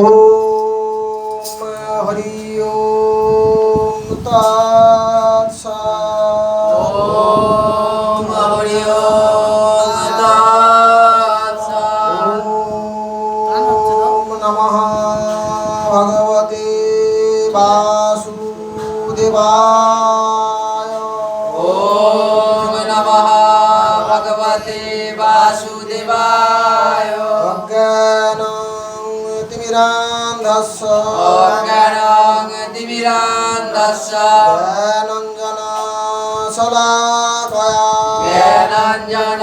ओम हरि ओम तत्सत्। ओम हरि ओम तत्सत्। ओम नमः भगवते वासुदेवाय। ओम नमः भगवते वासुदेवाय। अज्ञानतिमिरान्धस्य अज्ञानतिमिरान्धस्य ज्ञानाञ्जनशलाकया ज्ञानञ्जनशलाकया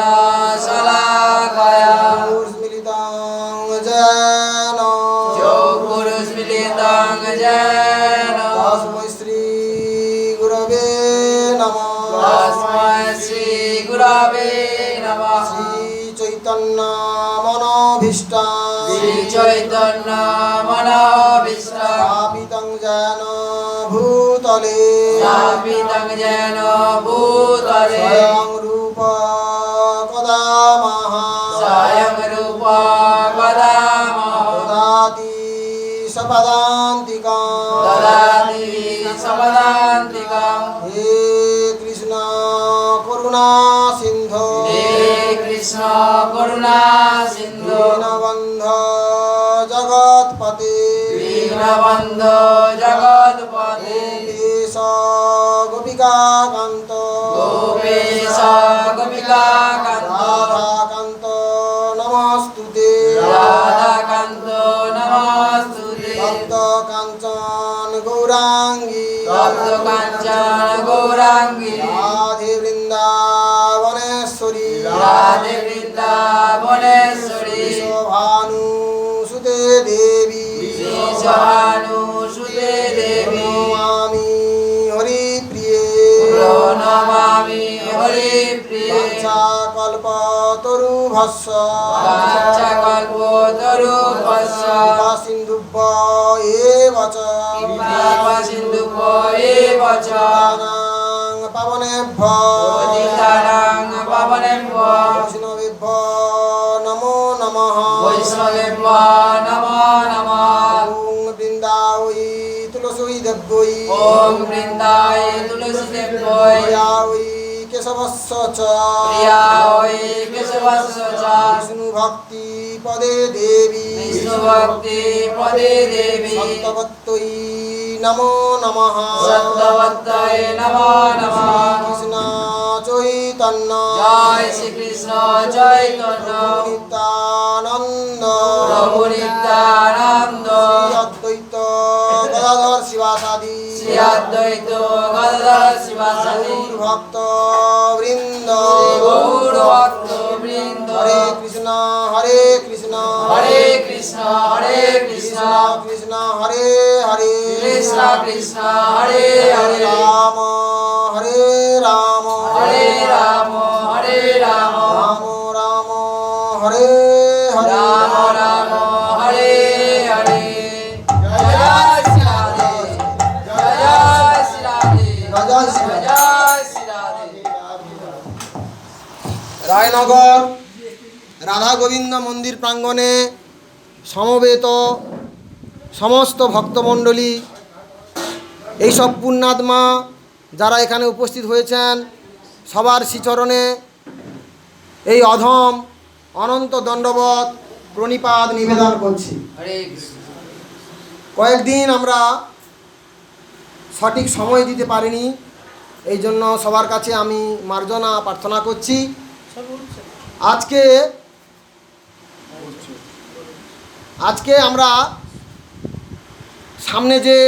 चक्षुरुन्मीलितं येन तस्मै श्रीगुरवे नमः। तस्मै श्रीगुरवे नमः। श्रीचैतन्यमनोभीष्टं श्रीचैतन्यमनोभीष्टं स्थापितं येन भूतले स्थापितं येन भूतले स्वयं रूप कदा मह्यं स्वयं रूप वदामः ददाति सपदान्तिकं। ददाति सपदान्तिकं। हे कृष्ण करुणा सिन्धो हे कृष्ण करुणा सिन्धु दीनबन्धो जगत्पते दीनबन्धो जगत्पते गोपेश गोपिकान्त गोपेश गोपिकान्त राधाकान्त नमस्तुते राधाकान्त नमस्तुते तप्तकाञ्चन गौराङ्गी तप्तकाञ्चन गौराङ्गी राधे वृन्दावनेश्वरी राधे वृन्दावनेश्वरी शोभानुसुते देवी श्रीशानुसुते देवी प्रणमामि हरिप्रिये प्रणमामि हरिप्रिये वाञ्छाकल्पतरुभ्यश्च वाञ्छाकल्पतरुभ्यश्च कृपासिन्धुभ्य एव च कृपासिन्धुभ्येव च पतितानां पावनेभ्यो पतितानां पावनेभ्यो वैष्णवेभ्यो नमो नमः। वैष्णवेभ्यो नमो नमः। ॐ वृन्दावै तुलसी देव्यै ॐ वृन्दाय तुलसीदेव्यै प्रिया वै केशवस्य च प्रिया वै केशवस्य च विष्णुभक्ति पदे देवी विष्णुभक्ति पदे देवी सन्तवत्यै नमो नमः। सत्तवत्तये नमो नमः। कृष्ण चैतन्य जय श्री कृष्ण चैतन्य नित्यानन्द प्रभु नित्यानन्द श्री अद्वैत गदाधर शिवासादि श्री अद्वैत गदाधर शिवासादि भक्त वृन्द गौर भक्त वृन्द हरे कृष्ण हरे कृष्ण हरे कृष्ण कृष्ण कृष्ण हरे हरे कृष्ण कृष्ण हरे हरे राम हरे राम हरे राम हरे राम राम राम हरे हरे राम राम हरे हरे जय श्री राधे जय श्री राधे जय श्री जय श्री राधे। রায়নগর রাধা গোবিন্দ মন্দির প্রাঙ্গণে সমবেত সমস্ত ভক্তমণ্ডলী এইসব পুণ্যাত্মা যারা এখানে উপস্থিত হয়েছেন সবার শ্রীচরণে এই অধম অনন্ত দণ্ডবত প্রণিপাত নিবেদন করছি। हरे कृष्ण। কয়েকদিন আমরা সঠিক সময় দিতে পারিনি, এই জন্য সবার কাছে আমি মার্জনা প্রার্থনা করছি। আজকে আমরা সামনে যে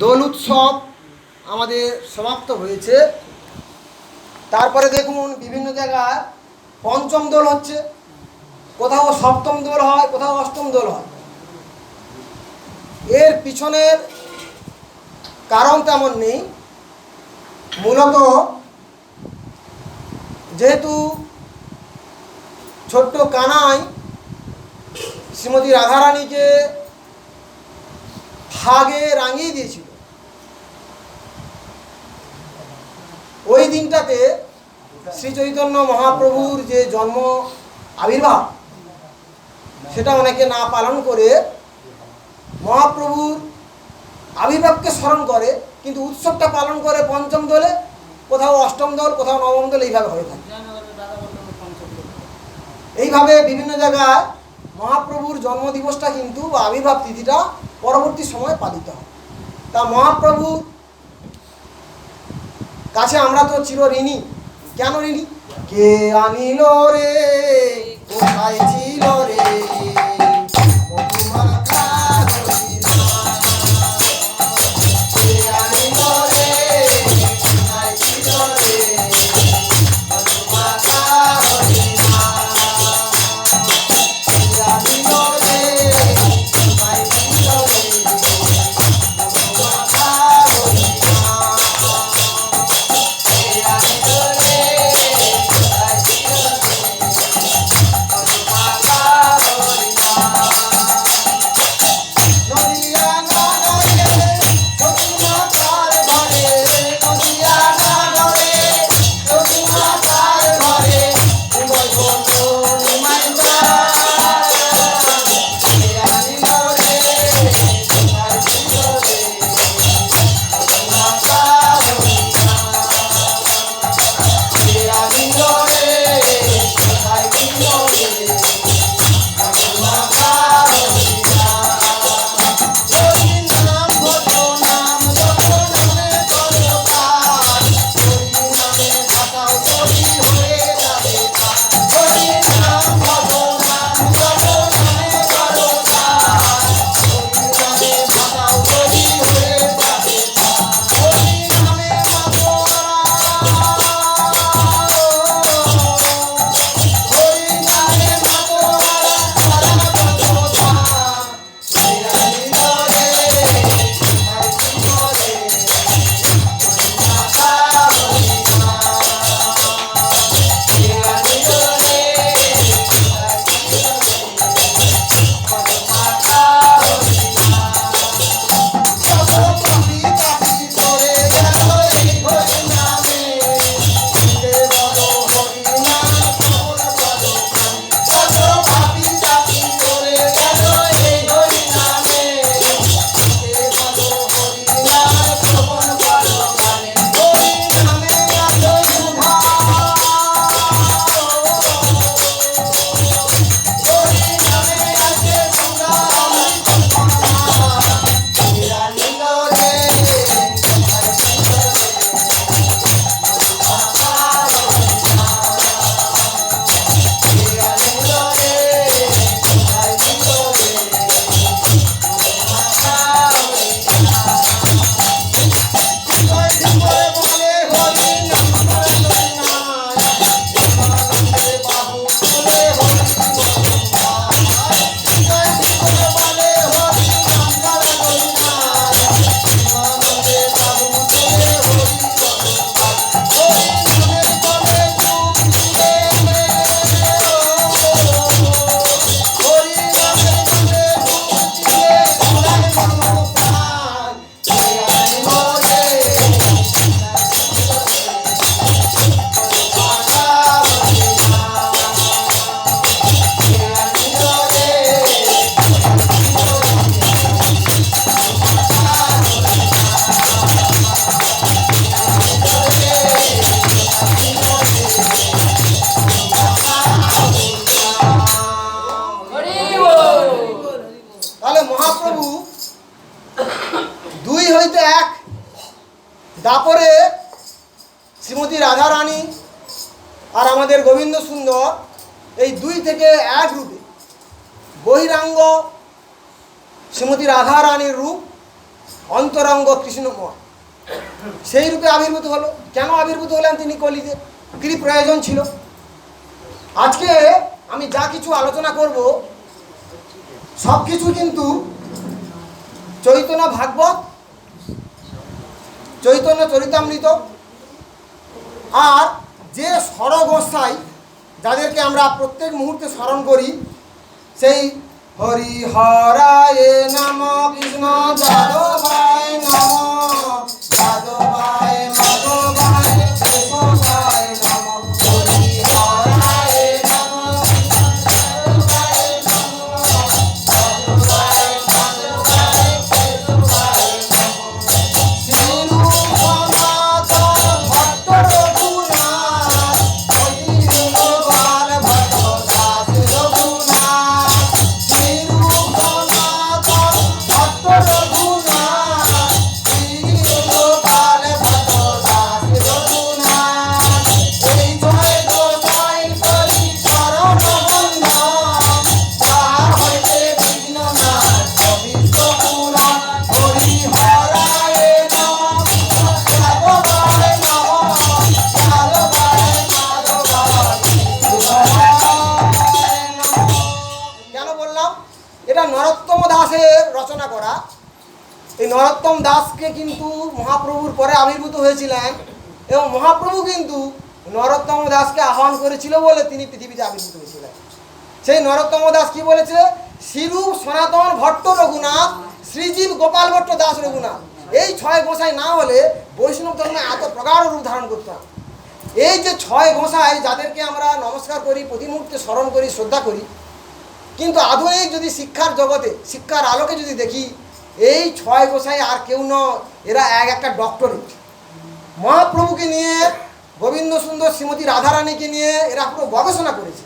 দোল উৎসব আমাদের সমাপ্ত হয়েছে, তারপরে দেখুন বিভিন্ন জায়গায় পঞ্চম দোল হচ্ছে, কোথাও সপ্তম দোল হয়, কোথাও অষ্টম দোল হয়। এর পিছনের কারণ তেমন নেই, মূলত যেহেতু ছোট্ট কানাই শ্রীমতী রাধারানীকে ভাগে রাঙিয়ে দিয়েছিল, ওই দিনটাতে শ্রী চৈতন্য মহাপ্রভুর যে জন্ম আবির্ভাব, সেটা অনেকে না পালন করে মহাপ্রভুর আবির্ভাবকে স্মরণ করে, কিন্তু উৎসবটা পালন করে পঞ্চম দোলে, কোথাও অষ্টম দোল, কোথাও নবম দোল, এইভাবে হয়ে থাকে। এইভাবে বিভিন্ন জায়গায় মহাপ্রভুর জন্মদিবসটা কিন্তু বা আবির্ভাব তিথিটা পরবর্তী সময়ে পালিত হয়। তা মহাপ্রভুর কাছে আমরা তো চির ঋণী। কেন ঋণী? কে আনিল রে, কোথায় ছিল রে, মধুমাখা হরিনাম। কে আনিল রে, কোথায় ছিল রে, মধুমাখা হরিনাম। কে আনিল রে, কোথায় ছিল রে, মধুমাখা হরিনাম। কে আনিল রে, কোথায় ছিল রে, মধুমাখা হরিনাম। নদিয়া নগরে যদুমাতার ঘরে, নদিয়া নগরে যদুমাতার ঘরে, উদয় হলো নিমাই যায়। কে আনিল রে, কোথায় ছিল রে, মধুমাখা হরিনাম। কে আনিল রে, কোথায় ছিল রে, মধুমাখা হরিনাম। হরি নাম ভজ নাম জপ নামে করো কাজ, হরি নামে ভাসাও তরি হয়ে যাবে কাজ। হরি নাম ভজ নাম জপ নামে করো কাজ, হরি নামে ভাসাও তরি হয়ে যাবে কাজ। হরি নামে মাগো হরি নামে মাগো সারা জগৎ ধাম। কে আনিল রে, কোথায় ছিল রে, মধুমাখা হরিনাম। কে আনিল রে, কোথায় ছিল রে, মধুমাখা হরিনাম। কত পাপী তাপী করে গেল এই হরি নামে, দিলে বলো হরিনাম সফল করো প্রাণ। কত পাপী তাপী করে গেল এই হরি নামে, দিলে বলো হরিনাম সফল করো প্রাণে। হরি নামে আছে সুধা, হরি নামে আছে সুধা অমৃত সন্ধান। কে আনিল রে, কোথায় ছিল রে, মধুমাখা হরিনাম। কে আনিল রে, কোথায় ছিল রে, মধুমাখা হরিনাম। হৃদয় হৃদয় বলে হরি নাম করে লই নাই, জীবনানন্দে বাহু তুলে হরি বলুন। হৃদয় হৃদয় বলে হরি নাম করে লই নাই, জীবনানন্দে বাহু তুলে হরি বলুন। হরি নামের তলে চুপ দিলে রে, হরি নামের তলে চুপ দিলে ঘোড়ায় মন প্রাণ। কে আনিল রে, মধুমাখা হরিনাম। কে আনিল রে, হরি বল। তাহলে মহাপ্রভু দুই হইতে এক, দাপরে শ্রীমতী রাধারানী আর আমাদের গোবিন্দ সুন্দর এই দুই থেকে এক রূপে, বহিরাঙ্গ শ্রীমতী রাধারানীর রূপ, অন্তরঙ্গ কৃষ্ণময়, সেই রূপে আবির্ভূত হলো। কেন আবির্ভূত হলেন তিনি কলিতে, কি প্রয়োজন ছিল? আজকে আমি যা কিছু আলোচনা করব সব কিছু কিন্তু চৈতন্য ভাগবত, চৈতন্য চরিতামৃত আর যে ষড়গোসাই যাদেরকে আমরা প্রত্যেক মুহূর্তে স্মরণ করি, সেই হরি হরায় নম, কৃষ্ণ যাদবায় নম, যাদবায় মাধবায় কেশবায় নম। হরি হরায় নম, কৃষ্ণ দাসের রচনা করা। এই নরোত্তম দাসকে কিন্তু মহাপ্রভুর পরে আবির্ভূত হয়েছিলেন এবং মহাপ্রভু কিন্তু নরোত্তম দাসকে আহ্বান করেছিল বলে তিনি পৃথিবীতে আবির্ভূত হয়েছিলেন। সেই নরোত্তম দাস কি বলেছে? শ্রীরূপ সনাতন ভট্ট রঘুনাথ, শ্রীজীব গোপাল ভট্ট দাস রঘুনাথ। এই 6 গোসাই না হলে বৈষ্ণব ধর্মে এত প্রগাঢ় রূপ ধারণ করতাম। এই যে 6 গোসাই যাদেরকে আমরা নমস্কার করি, প্রতি মুহূর্তে স্মরণ করি, শ্রদ্ধা করি, কিন্তু আধুনিক যদি শিক্ষার জগতে, শিক্ষার আলোকে যদি দেখি, এই 6 গোসাই আর কেউ নয়, এরা একটা ডক্টরেট। মহাপ্রভুকে নিয়ে, গোবিন্দ সুন্দর শ্রীমতী রাধারানীকে নিয়ে এরা পুরো গবেষণা করেছে।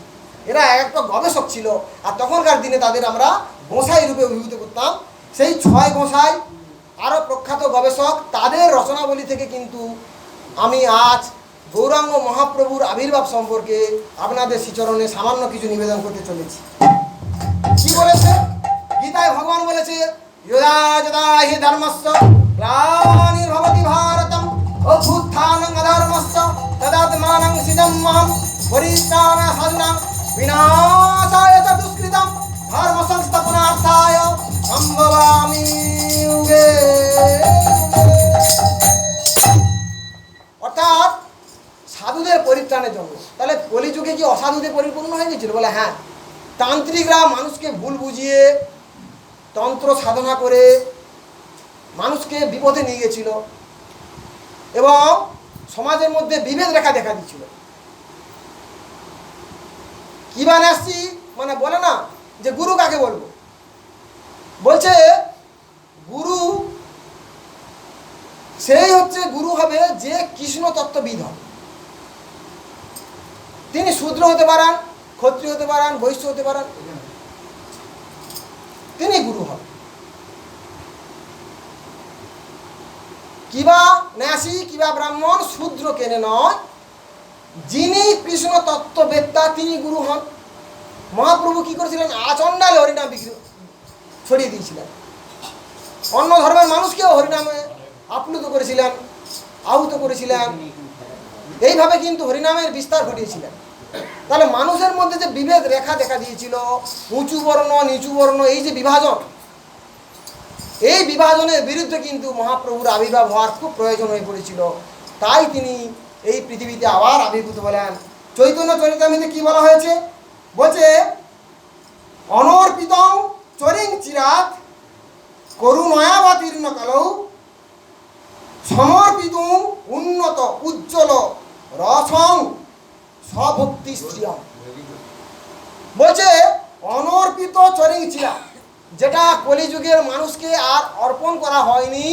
এরা একটা গবেষক ছিল, আর তখনকার দিনে তাদের আমরা গোসাই রূপে অভিভূত করতাম। সেই 6 গোসাই আরও প্রখ্যাত গবেষক, তাদের রচনাবলী থেকে কিন্তু আমি আজ গৌরাঙ্গ মহাপ্রভুর আবির্ভাব সম্পর্কে আপনাদের শ্রীচরণে সামান্য কিছু নিবেদন করতে চলেছি। কি বলেছে গীতায়? ভগবান বলেছে, যদা যদা হি ধর্মস্য গ্লানির্ভবতি ভারতম অভ্যুত্থানং অধর্মস্য তদাত্মানং সিদম্মহং পরিত্রাণায় সাধুনাং বিনাশায় চ দুষ্কৃতম ধর্ম সংস্থাপনার্থায় সম্ভবামি যুগে। অর্থাৎ সাধুদের পরিত্রাণের জন্য। তাহলে কলিযুগে কি অসাধুদের পরিপূর্ণ হয়ে গেছিল? বলে হ্যাঁ। তান্ত্রিকরা মানুষকে ভুল বুঝিয়ে তন্ত্র সাধনা করে মানুষকে বিপদে নিয়ে গেছিল এবং সমাজের মধ্যে বিভেদ রেখা দেখা দিচ্ছিল। কি বানাচ্ছি মানে বলে না যে গুরু কাকে বলবো? বলছে গুরু সেই হচ্ছে গুরু হবে যে কৃষ্ণ তত্ত্ববিদ হবে। তিনি শূদ্র হতে পারেন, ক্ষত্রিয় হতে পারেন, বৈশ্য হতে পারেন, তিনি গুরু হন। কিবা ন্যাসী কিবা ব্রাহ্মণ শূদ্র কেনে নয়, যিনি কৃষ্ণ তত্ত্ববেত্তা তিনি গুরু হন। মহাপ্রভু কি করেছিলেন? আচণ্ডালে হরিনাম ছড়িয়ে দিয়েছিলেন। অন্য ধর্মের মানুষকেও হরিনামে আপ্লুত করেছিলেন, আহুত করেছিলেন। এইভাবে কিন্তু হরিনামের বিস্তার ঘটিয়েছিলেন। তাহলে মানুষের মধ্যে যে বিভেদ রেখা দেখা দিয়েছিল, উঁচু বর্ণ নিচু বর্ণ, এই যে বিভাজন, এই বিভাজনের বিরুদ্ধে কিন্তু মহাপ্রভুর আবির্ভাব হওয়ার খুব প্রয়োজন হয়ে পড়েছিল। তাই তিনি এই পৃথিবীতে আবার আবির্ভূত হলেন। চৈতন্য চরিতামৃতে কি বলা হয়েছে? বলছে অনর্পিতং চরিং চিরাত করুণয়াবতীর্ণ কালৌ সমর্পিতুং উন্নত উজ্জ্বল রসং স্বভক্তি শ্রিয়ম। বলছে অনর্পিত চরিং চিরাত, যেটা কলিযুগের মানুষকে আর অর্পণ করা হয়নি।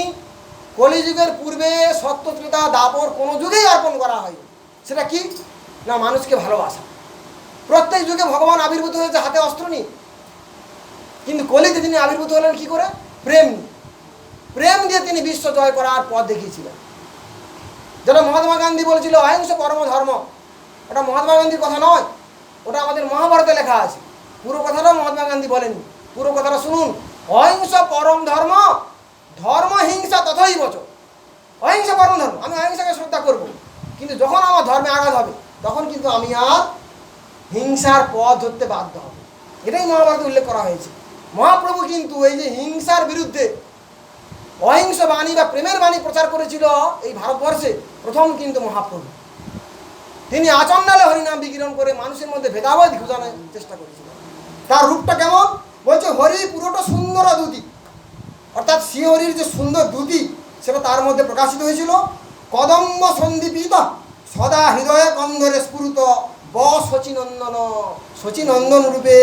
কলিযুগের পূর্বে সত্য ত্রেতা দাপর কোনো যুগেই অর্পণ করা হয়নি। সেটা কি না? মানুষকে ভালোবাসা। প্রত্যেক যুগে ভগবান আবির্ভূত হয়েছে হাতে অস্ত্র নিয়ে, কিন্তু কলিতে তিনি আবির্ভূত হলেন কি করে? প্রেম নিয়ে। প্রেম দিয়ে তিনি বিশ্ব জয় করার পথ দেখিয়েছিলেন। যেটা মহাত্মা গান্ধী বলেছিল অহিংস পরম ধর্ম, ওটা মহাত্মা গান্ধীর কথা নয়, ওটা আমাদের মহাভারতে লেখা আছে। পুরো কথাটাও মহাত্মা গান্ধী বলেননি, পুরো কথাটা শুনুন। অহিংস পরম ধর্ম, ধর্ম হিংসা তথই বচ। অহিংসা পরম ধর্ম, আমি অহিংসাকে শ্রদ্ধা করব, কিন্তু যখন আমার ধর্মে আঘাত হবে তখন কিন্তু আমি আর হিংসার পথ ধরতে বাধ্য হব। এটাই মহাভারতে উল্লেখ করা হয়েছে। মহাপ্রভু কিন্তু এই যে হিংসার বিরুদ্ধে অহিংস বাণী বা প্রেমের বাণী প্রচার করেছিল এই ভারতবর্ষে প্রথম কিন্তু মহাপ্রভু। তিনি আচণ্ডালে হরিনাম বিকিরণ করে মানুষের মধ্যে ভেদাভেদ ঘোচানোর চেষ্টা করেছিলেন। তার রূপটা কেমন? বলছে হরি পুরোটা সুন্দর দুতি, অর্থাৎ শ্রীহরির যে সুন্দর দুতি সেটা তার মধ্যে প্রকাশিত হয়েছিল। কদম্ব সন্দীপিত সদা হৃদয়ে কন্ধরে স্ফুরিত শচীনন্দন, শচীনন্দন রূপে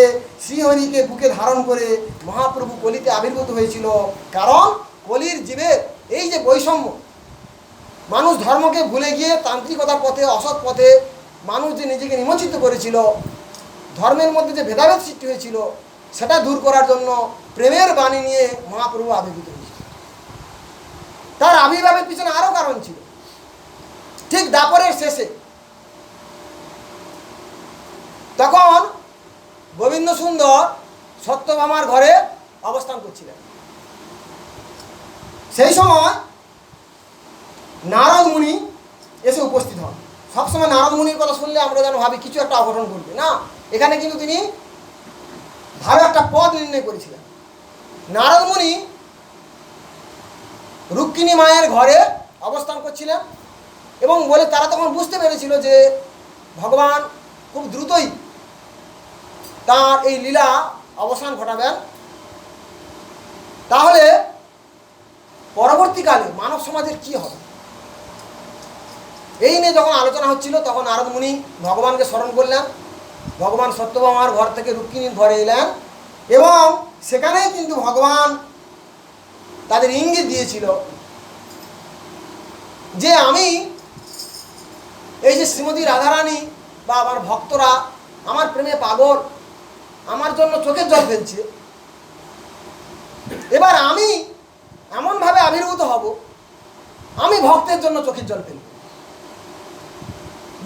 শ্রীহরিকে বুকে ধারণ করে মহাপ্রভু কলিতে আবির্ভূত হয়েছিল। কারণ কলির জীবের এই যে বৈষম্য, মানুষ ধর্মকে ভুলে গিয়ে তান্ত্রিকতার পথে, অসৎ পথে মানুষ যে নিজেকে নিমজ্জিত করেছিল, ধর্মের মধ্যে যে ভেদাভেদ সৃষ্টি হয়েছিল, সেটা দূর করার জন্য প্রেমের বাণী নিয়ে মহাপ্রভু আবির্ভূত হয়েছিল। তার আবির্ভাবের পিছনে আরও কারণ ছিল। ঠিক দাপরের শেষে তখন গোবিন্দ সুন্দর সত্যভামার ঘরে অবস্থান করছিলেন। সেই সময় নারদ মুনি এসে উপস্থিত হন। সবসময় নারদ মুনির কথা শুনলে আমরা যেন ভাবি কিছু একটা অঘটন ঘটবে, না, এখানে কিন্তু তিনি ভালো একটা পথ নির্ণয় করেছিলেন। নারদ মুনি রুক্মিণী মায়ের ঘরে অবস্থান করছিলেন এবং বলে তারা তখন বুঝতে পেরেছিল যে ভগবান খুব দ্রুতই তার এই লীলা অবসান ঘটাবেন। তাহলে পরবর্তীকালে মানব সমাজের কি হবে এই নিয়ে যখন আলোচনা হচ্ছিল তখন নারদ মুনি ভগবানকে স্মরণ করলেন। ভগবান সত্যভামার ঘর থেকে রুক্মিণীর ঘরে এলেন এবং সেখানেই কিন্তু ভগবান তাদের ইঙ্গিত দিয়েছিল যে আমি এই যে শ্রীমতী রাধারানী বা আমার ভক্তরা আমার প্রেমে পাগল, আমার জন্য চোখের জল ফেলছে, এবার আমি এমনভাবে আবির্ভূত হব, আমি ভক্তের জন্য চোখের জল ফেলব।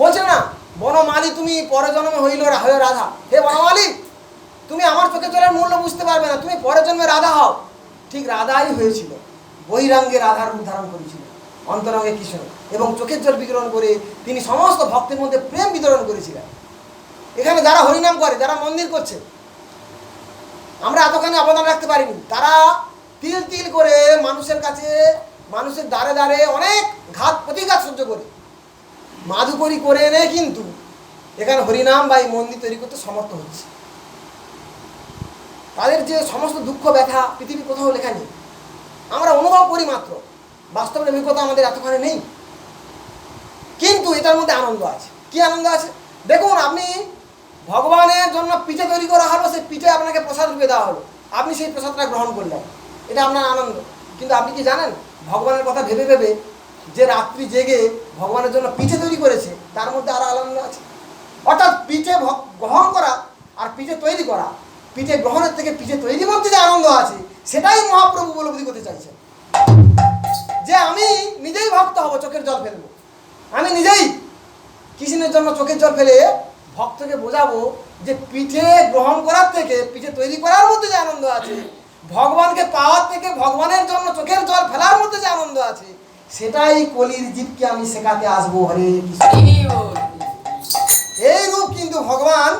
বলছে না বনমালী তুমি পরের জন্মে হয়ে রাধা, হে বনমালী তুমি আমার চোখের জলের মূল্য বুঝতে পারবে না, তুমি পরের জন্মে রাধা হও। ঠিক রাধাই হয়েছিল, বহিরাঙ্গে রাধার রূপ ধারণ করেছিল, অন্তরঙ্গে কৃষ্ণ, এবং চোখের জল বিতরণ করে তিনি সমস্ত ভক্তের মধ্যে প্রেম বিতরণ করেছিলেন। এখানে যারা হরিনাম করে, যারা মন্দির করছে, আমরা এতখানি অবদান রাখতে পারিনি। তারা তিল তিল করে মানুষের কাছে, মানুষের দ্বারে দ্বারে অনেক ঘাত প্রতিঘাত সহ্য করে মাধুকরী করে এনে কিন্তু এখানে হরিনাম বা এই মন্দির তৈরি করতে সমর্থ হচ্ছে। তাদের যে সমস্ত দুঃখ ব্যথা পৃথিবীর কোথাও লেখা নেই, আমরা অনুভব করি মাত্র, বাস্তবের অভিজ্ঞতা আমাদের এতখানি নেই। কিন্তু এটার মধ্যে আনন্দ আছে। কি আনন্দ আছে দেখুন, আপনি ভগবানের জন্য পিঠে তৈরি করা হলো, সেই পিঠে আপনাকে প্রসাদ রূপে দেওয়া হলো, আপনি সেই প্রসাদটা গ্রহণ করলেন, এটা আপনার আনন্দ। কিন্তু আপনি কি জানেন ভগবানের কথা ভেবে ভেবে যে রাত্রি জেগে ভগবানের জন্য পিঠে তৈরি করেছে তার মধ্যে আরো আনন্দ আছে। অর্থাৎ পিঠে গ্রহণ করা আর পিঠে তৈরি করা, পিঠে গ্রহণের থেকে পিঠে তৈরির মধ্যে যে আনন্দ আছে সেটাই মহাপ্রভু উপলব্ধি করতে চাইছেন। যে আমি নিজেই ভক্ত হব, চোখের জল ফেলবো, আমি নিজেই কৃষ্ণের জন্য চোখের জল ফেলে ভক্তকে বোঝাবো যে পিঠে গ্রহণ করার থেকে পিঠে তৈরি করার মধ্যে যে আনন্দ আছে, ভগবানকে পাওয়ার থেকে ভগবানের জন্য চোখের জল ফেলার মধ্যে যে আনন্দ আছে, সেটাই কলির জীবকে আমি শেখাতে আসবো। হরে কৃষ্ণ। এই রূপ কিন্তু ভগবান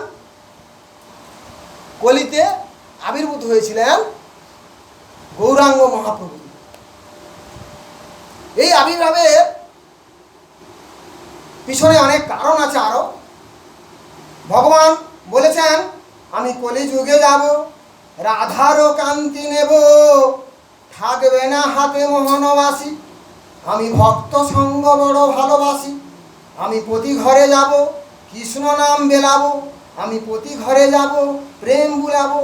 কলিতে আবির্ভূত হয়েছিলেন গৌরাঙ্গ মহাপ্রভু। এই আবির্ভাবের পিছনে অনেক কারণ আছে আরো। ভগবান বলেছেন আমি কলিযুগে যাব, রাধারও কান্তি নেব, থাকবে না হাতে মোহনবাসী, আমি ভক্ত সঙ্গ বড় ভালোবাসি, আমি প্রতি ঘরে যাব কৃষ্ণ নাম বেলাবো, আমি প্রতি ঘরে যাব প্রেম বুলাবো,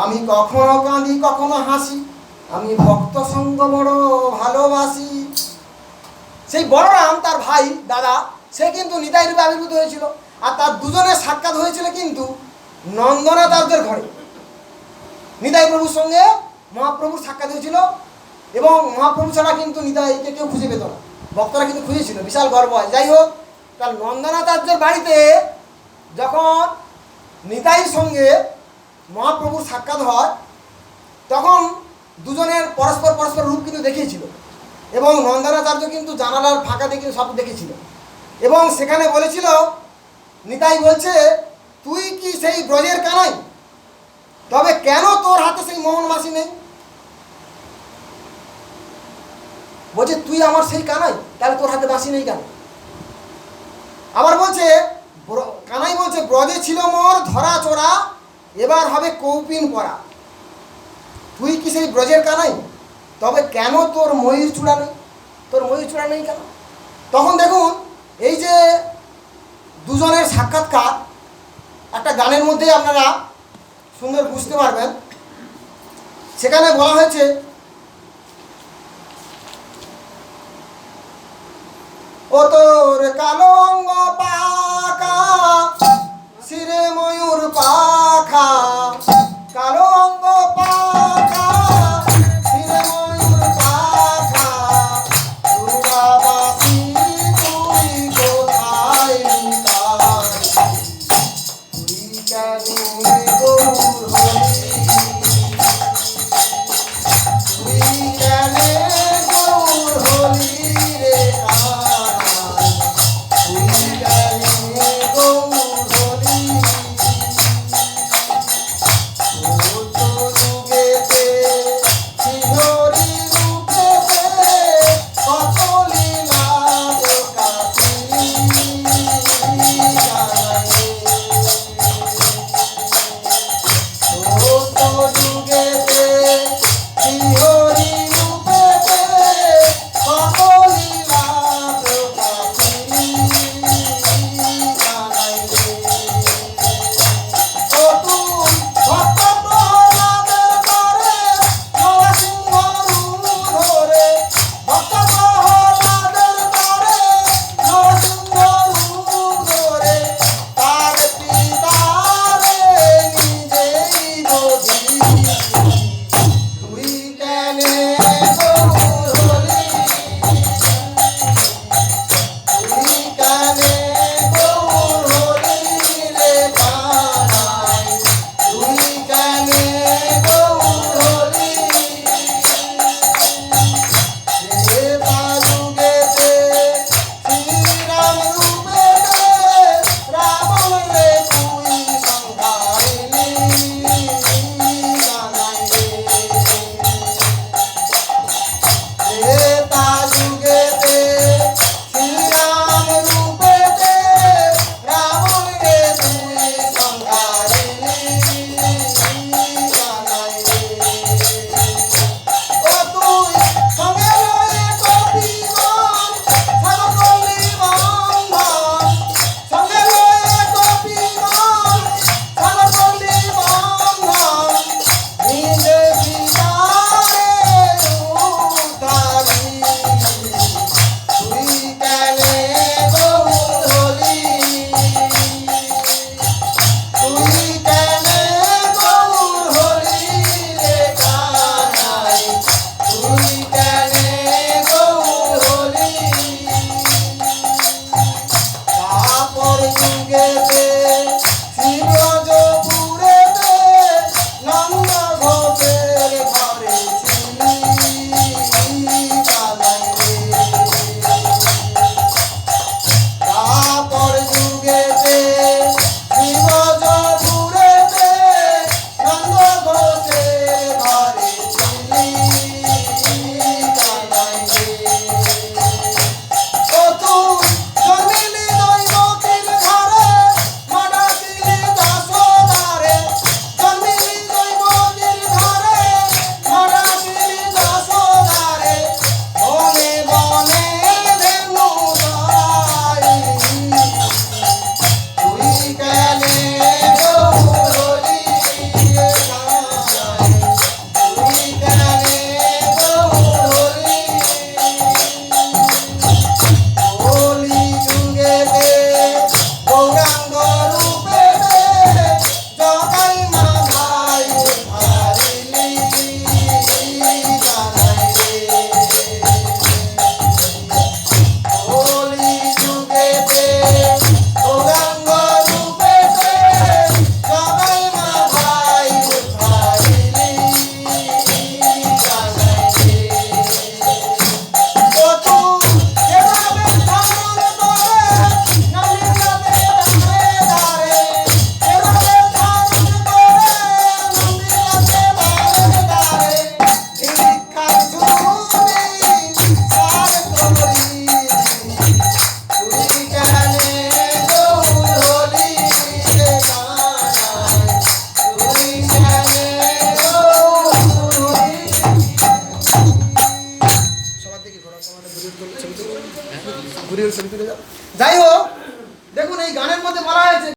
আমি কখনো কাঁদি কখনো হাসি, আমি ভক্ত সঙ্গ বড় ভালোবাসি। সেই বড়রাম তার ভাই দাদা, সে কিন্তু নিতাই রূপে আবির্ভূত হয়েছিল, আর তার দুজনের সাক্ষাৎ হয়েছিল কিন্তু নন্দনাচার্যের ঘরে। নিতাই প্রভুর সঙ্গে মহাপ্রভুর সাক্ষাৎ হয়েছিল এবং মহাপ্রভু ছাড়া কিন্তু নিতাইকে কেউ খুঁজে পেত না, ভক্তরা কিন্তু খুঁজেছিল, বিশাল গর্ব হয়। যাই হোক, তার নন্দনাচার্যের বাড়িতে যখন নিতাইয়ের সঙ্গে মহাপ্রভুর সাক্ষাৎ হয় তখন দুজনের পরস্পর রূপ কিন্তু দেখিয়েছিল এবং নন্দনাচার্য কিন্তু জানালার ফাঁকা দিয়ে কিন্তু সব দেখেছিল এবং সেখানে বলেছিল, নিতাই বলছে তুই কি সেই ব্রজের কানাই, তবে কেন তোর হাতে সেই মোহন মাসি নেই? বলছে তুই আমার সেই কানাই, তাহলে তোর হাতে বাঁশি নেই কেন? আবার বলছে কানাই বলছে ব্রজে ছিল মোর ধরা চোরা, এবার হবে কৌপিন পরা, তুই কি সেই ব্রজের কানাই, তবে কেন তোর ময়ূর চূড়া নেই? তোর ময়ূর চূড়া নেই কেন? তখন দেখুন এই যে দুজনের সাক্ষাৎকার একটা গানের মধ্যে আপনারা সুন্দর বুঝতে পারবেন। সেখানে বলা হয়েছে ও তোর কালো অঙ্গ পাকা, শিরে ময়ূর পাখা, কালো অঙ্গ পাকা, শিরে ময়ূর পাখা, চূড়াবাসী তুই কোথায় লুকাই, তুই কেন